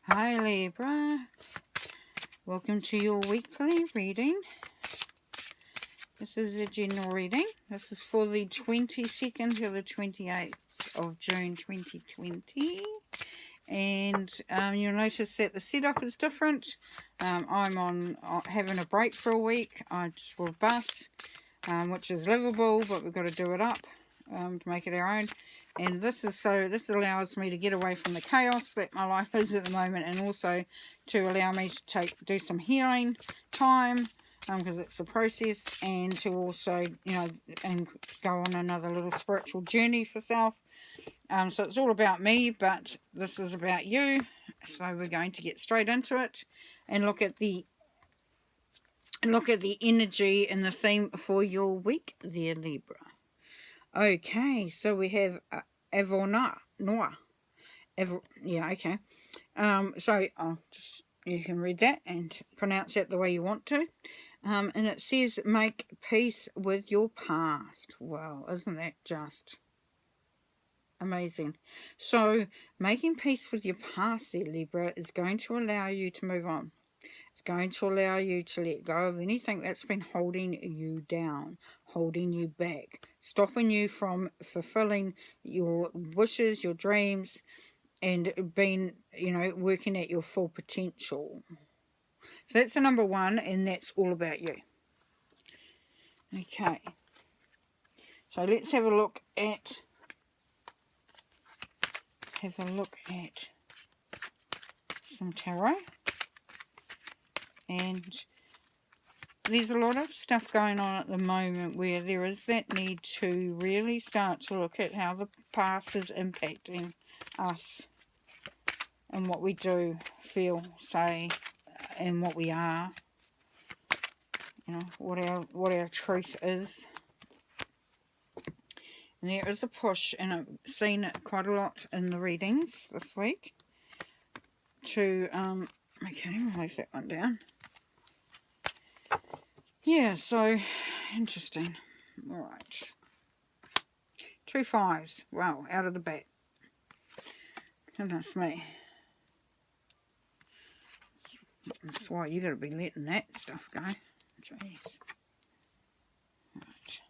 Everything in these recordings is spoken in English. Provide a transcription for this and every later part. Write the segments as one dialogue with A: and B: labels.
A: Hi Libra, welcome to your weekly reading. This is a general reading. This is for the 22nd to the 28th of June 2020. And you'll notice that the setup is different. I'm having a break for a week. I just bought a bus, which is livable, but we've got to do it up to make it our own. And this allows me to get away from the chaos that my life is at the moment, and also to allow me to do some healing time, because it's a process, and to also, and go on another little spiritual journey for self. So it's all about me, but this is about you. So we're going to get straight into it and look at the energy and the theme for your week there, Libra. Okay, so we have Noah. Okay. So you can read that and pronounce that the way you want to. And it says, make peace with your past. Wow, isn't that just amazing? So making peace with your past there, Libra, is going to allow you to move on. It's going to allow you to let go of anything that's been holding you down, holding you back, stopping you from fulfilling your wishes, your dreams, and being, working at your full potential. So that's the number one, and that's all about you. Okay. So let's have a look at some tarot. And there's a lot of stuff going on at the moment where there is that need to really start to look at how the past is impacting us and what we do, feel, say, and what we are. What our truth is. And there is a push, and I've seen it quite a lot in the readings this week, to, okay, I'll leave that one down. Yeah, so, interesting. Alright. 2 5s. Wow, out of the bat. Goodness me. That's why you got to be letting that stuff go. Jeez. Right.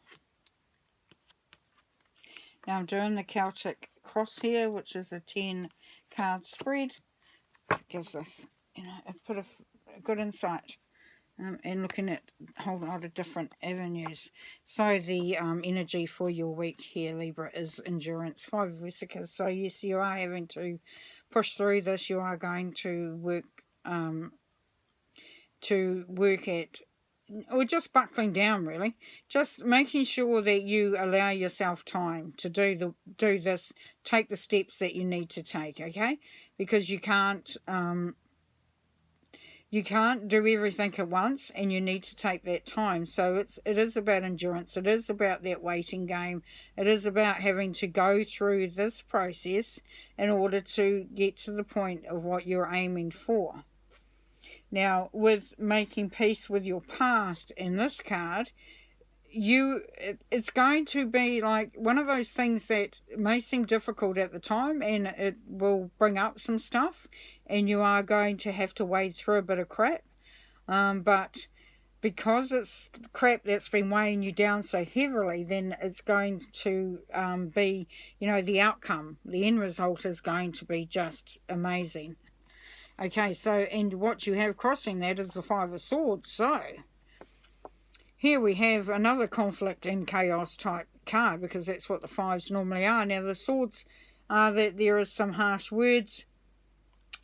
A: Now I'm doing the Celtic cross here, which is a 10 card spread. It gives us, a good insight. And looking at a whole lot of different avenues. So the energy for your week here, Libra, is endurance. 5 of Vesicas. So yes, you are having to push through this. You are going to work at, or just buckling down, really. Just making sure that you allow yourself time to do this. Take the steps that you need to take, okay? Because you can't do everything at once, and you need to take that time. So it is about endurance. It is about that waiting game. It is about having to go through this process in order to get to the point of what you're aiming for. Now, with making peace with your past in this card, it's going to be like one of those things that may seem difficult at the time, and it will bring up some stuff, and you are going to have to wade through a bit of crap, but because it's crap that's been weighing you down so heavily, then it's going to be, the outcome, the end result is going to be just amazing. Okay, so, and what you have crossing that is the 5 of Swords. So here we have another conflict and chaos type card, because that's what the 5s normally are. Now the Swords are that there is some harsh words,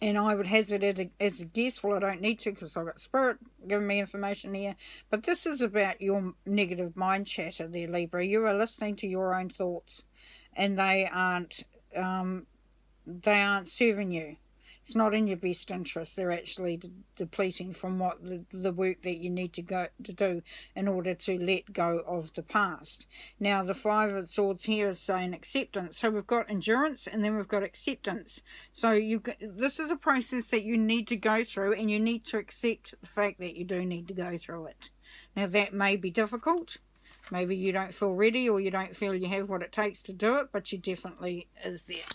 A: and I would hazard it as a guess. Well, I don't need to, because I've got Spirit giving me information here. But this is about your negative mind chatter there, Libra. You are listening to your own thoughts, and they aren't serving you. It's not in your best interest. They're actually depleting from what the work that you need to do in order to let go of the past. Now, the 5 of Swords here is saying acceptance. So we've got endurance, and then we've got acceptance. So this is a process that you need to go through, and you need to accept the fact that you do need to go through it. Now, that may be difficult, Maybe you don't feel ready, or you don't feel you have what it takes to do it, but you definitely is there.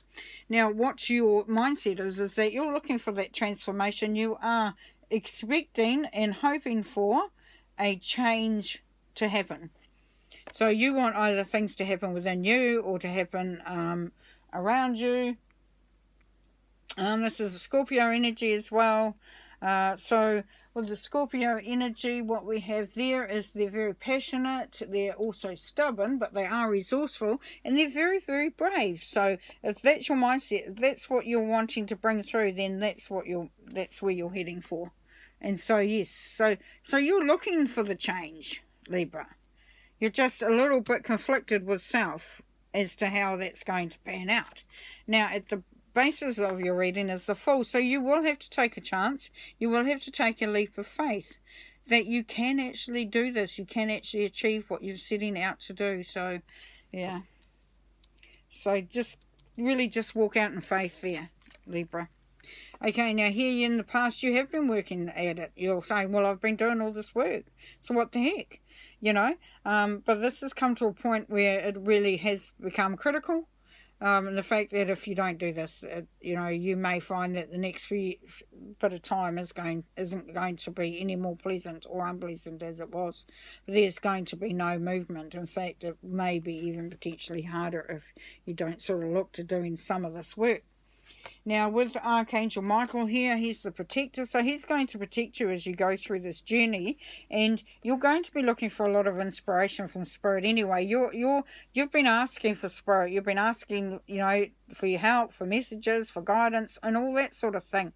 A: Now, what your mindset is that you're looking for that transformation. You are expecting and hoping for a change to happen. So you want either things to happen within you or to happen around you. This is a Scorpio energy as well. So with the Scorpio energy, what we have there is they're very passionate, they're also stubborn, but they are resourceful, and they're very, very brave. So if that's your mindset, if that's what you're wanting to bring through, then that's where you're heading for. And so yes, so you're looking for the change, Libra. You're just a little bit conflicted with self as to how that's going to pan out. Now, at the basis of your reading is the Fool, so you will have to take a chance. You will have to take a leap of faith that you can actually do this. You can actually achieve what you're setting out to do. So, yeah. So just walk out in faith there, Libra. Okay, now here in the past you have been working at it. You're saying, well, I've been doing all this work, so what the heck? But this has come to a point where it really has become critical. And the fact that if you don't do this, you may find that the next bit of time isn't going to be any more pleasant or unpleasant as it was. There's going to be no movement. In fact, it may be even potentially harder if you don't sort of look to doing some of this work. Now, with Archangel Michael here, he's the protector, so he's going to protect you as you go through this journey, and you're going to be looking for a lot of inspiration from Spirit anyway. You've been asking for Spirit, you've been asking, for your help, for messages, for guidance, and all that sort of thing.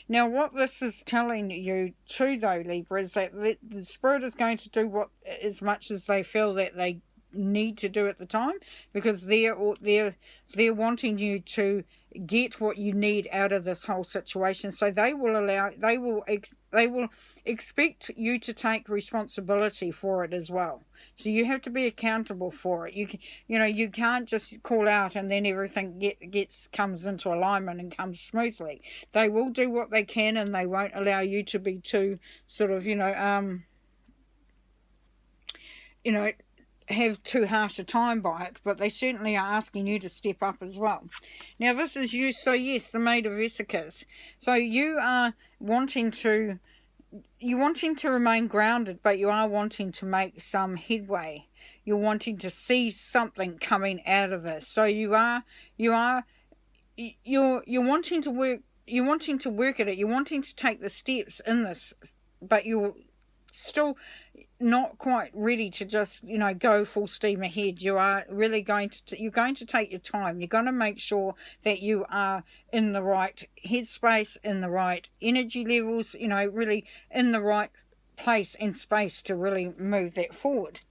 A: Now, what this is telling you too, though, Libra, is that the Spirit is going to do as much as they feel that they need to do at the time, because they're wanting you to get what you need out of this whole situation. So they will expect you to take responsibility for it as well. So you have to be accountable for it. You can't just call out and then everything comes into alignment and comes smoothly. They will do what they can, and they won't allow you to be too sort of have too harsh a time by it, but they certainly are asking you to step up as well. Now, this is you, so yes, the Maid of Issachars. So you are wanting to remain grounded, but you are wanting to make some headway. You're wanting to see something coming out of this. So you're wanting to work. You're wanting to work at it. You're wanting to take the steps in this, but you're still not quite ready to just go full steam ahead. You are really going to take your time. You're going to make sure that you are in the right headspace, in the right energy levels, really in the right place and space to really move that forward,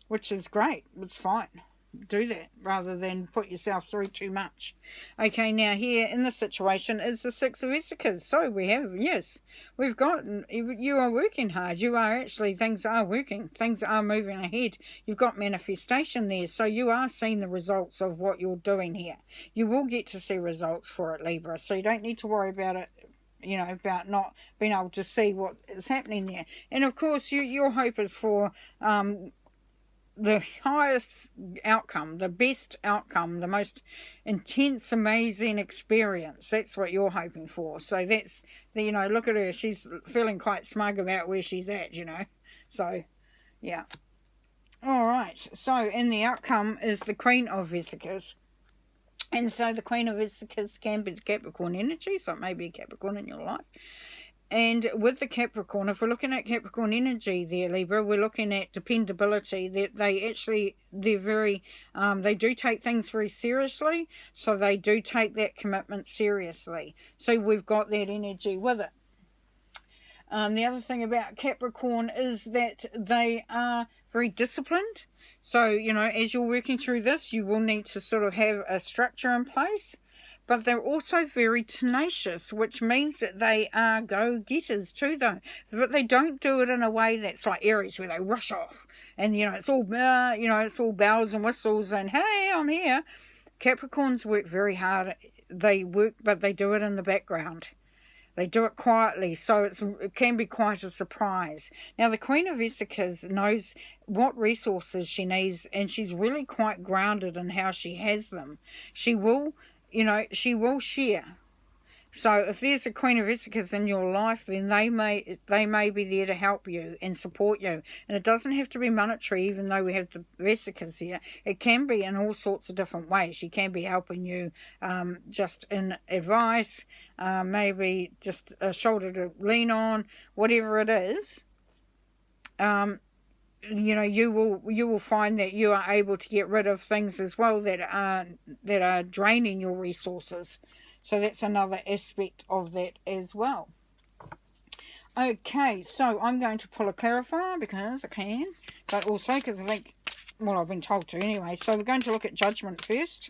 A: which is great. It's fine. Do that rather than put yourself through too much. Okay, now here in the situation is the Six of Issachars. So we've got, you are working hard. Things are working. Things are moving ahead. You've got manifestation there. So you are seeing the results of what you're doing here. You will get to see results for it, Libra. So you don't need to worry about it, about not being able to see what is happening there. And of course, your hope is for the highest outcome, the best outcome, the most intense, amazing experience. That's what you're hoping for. So that's, look at her. She's feeling quite smug about where she's at, So, yeah. All right. So, and the outcome is the Queen of Issachars. And so the Queen of Issachars can be the Capricorn energy, so it may be a Capricorn in your life. And with the Capricorn, if we're looking at Capricorn energy there, Libra, we're looking at dependability. They're very, they do take things very seriously. So they do take that commitment seriously. So we've got that energy with it. The other thing about Capricorn is that they are very disciplined. So, as you're working through this, you will need to sort of have a structure in place. But they're also very tenacious, which means that they are go-getters too, though. But they don't do it in a way that's like Aries, where they rush off. And, it's all bells and whistles and, hey, I'm here. Capricorns work very hard. They work, but they do it in the background. They do it quietly, so it can be quite a surprise. Now, the Queen of Issachars knows what resources she needs, and she's really quite grounded in how she has them. She will, she will share. So if there's a Queen of Issachars in your life, then they may be there to help you and support you. And it doesn't have to be monetary, even though we have the Issachars here. It can be in all sorts of different ways. She can be helping you just in advice, maybe just a shoulder to lean on, whatever it is. You will find that you are able to get rid of things as well that are draining your resources. So that's another aspect of that as well. Okay, so I'm going to pull a clarifier because I can, but also because I think, well, I've been told to anyway. So we're going to look at judgment first.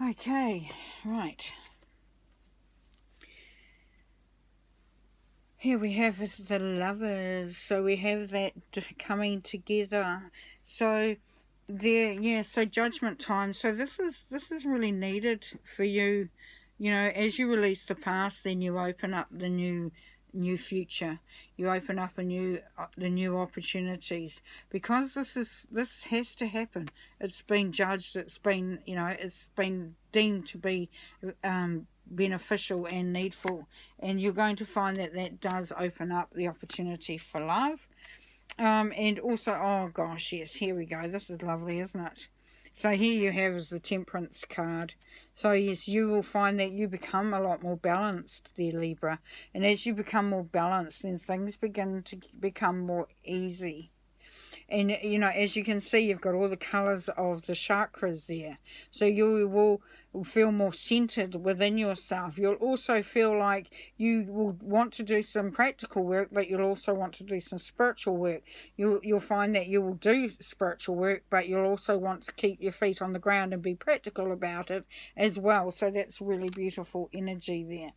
A: Okay, right. Here we have is the Lovers, so we have that coming together. So so judgment time. So this is really needed for you. As you release the past, then you open up the new future. You open up the new opportunities, because this has to happen. It's been judged. It's been it's been deemed to be beneficial and needful, and you're going to find that does open up the opportunity for love. And also, oh gosh, yes, here we go. This is lovely, isn't it? So here you have is the Temperance card. So yes, you will find that you become a lot more balanced there, Libra. And as you become more balanced, then things begin to become more easy. And, as you can see, you've got all the colours of the chakras there. So you will feel more centered within yourself. You'll also feel like you will want to do some practical work, but you'll also want to do some spiritual work. You'll find that you will do spiritual work, but you'll also want to keep your feet on the ground and be practical about it as well. So that's really beautiful energy there.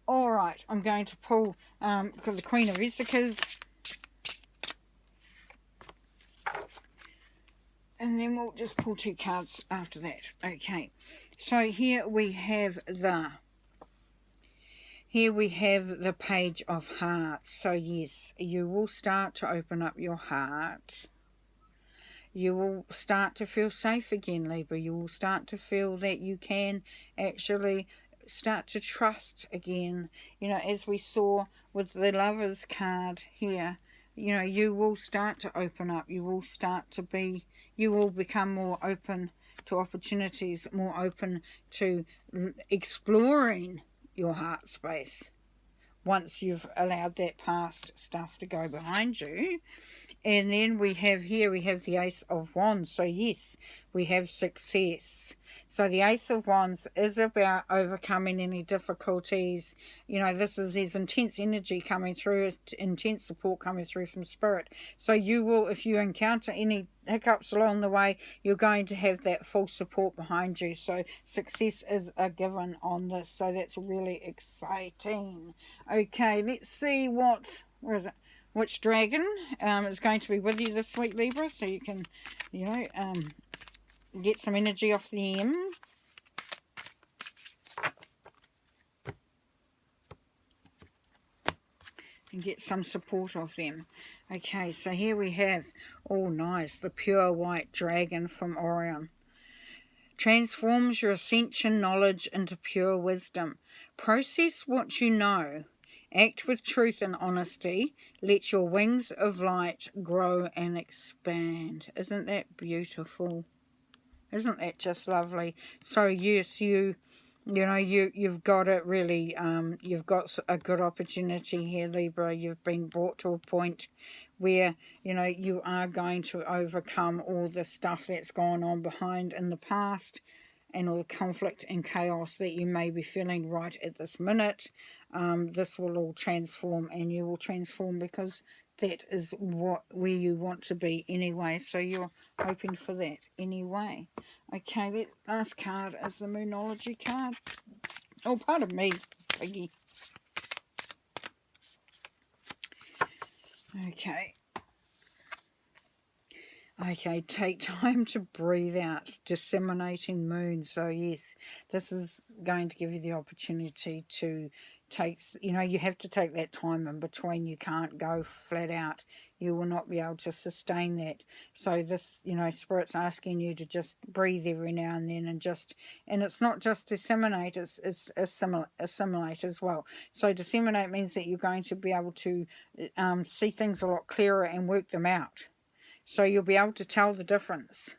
A: All right, I'm going to pull the Queen of Issachars. And then we'll just pull 2 cards after that. Okay, so here we have the Page of Hearts. So yes, you will start to open up your heart. You will start to feel safe again, Libra. You will start to feel that you can actually start to trust again. As we saw with the Lovers card here, you will start to open up. You will become more open to opportunities, more open to exploring your heart space once you've allowed that past stuff to go behind you. And then we have the Ace of Wands. So yes, we have success. So the Ace of Wands is about overcoming any difficulties. There's intense energy coming through, intense support coming through from Spirit. So you will, if you encounter any hiccups along the way, you're going to have that full support behind you. So success is a given on this. So that's really exciting. Okay, let's see where is it? Which dragon is going to be with you this week, Libra, so you can, get some energy off them. And get some support of them. Okay, so here we have, oh nice, the pure white dragon from Orion. Transforms your ascension knowledge into pure wisdom. Process what you know. Act with truth and honesty. Let your wings of light grow and expand. Isn't that beautiful? Isn't that just lovely? So yes, you've got it really. You've got a good opportunity here, Libra. You've been brought to a point where you are going to overcome all the stuff that's gone on behind in the past, and all the conflict and chaos that you may be feeling right at this minute. This will all transform, and you will transform because that is where you want to be anyway. So you're hoping for that anyway. Okay, that last card is the Moonology card. Oh, pardon me, Piggy. Okay. Okay, take time to breathe out, disseminating moon. So yes, this is going to give you the opportunity to take, you have to take that time in between. You can't go flat out. You will not be able to sustain that. So this, Spirit's asking you to just breathe every now and then, and it's not just disseminate, it's assimilate as well. So disseminate means that you're going to be able to see things a lot clearer and work them out. So you'll be able to tell the difference.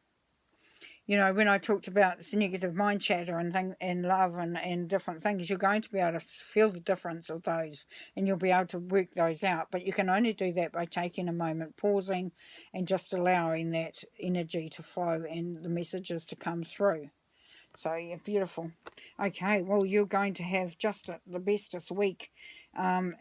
A: When I talked about this negative mind chatter and love and different things, you're going to be able to feel the difference of those, and you'll be able to work those out. But you can only do that by taking a moment, pausing, and just allowing that energy to flow and the messages to come through. So, yeah, beautiful. Okay, well, you're going to have just the bestest week. And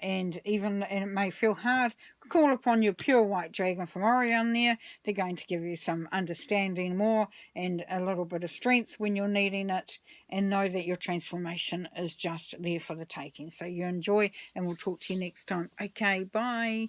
A: it may feel hard, call upon your pure white dragon from Orion there. They're going to give you some understanding more and a little bit of strength when you're needing it. And know that your transformation is just there for the taking. So you enjoy, and we'll talk to you next time. Okay, bye.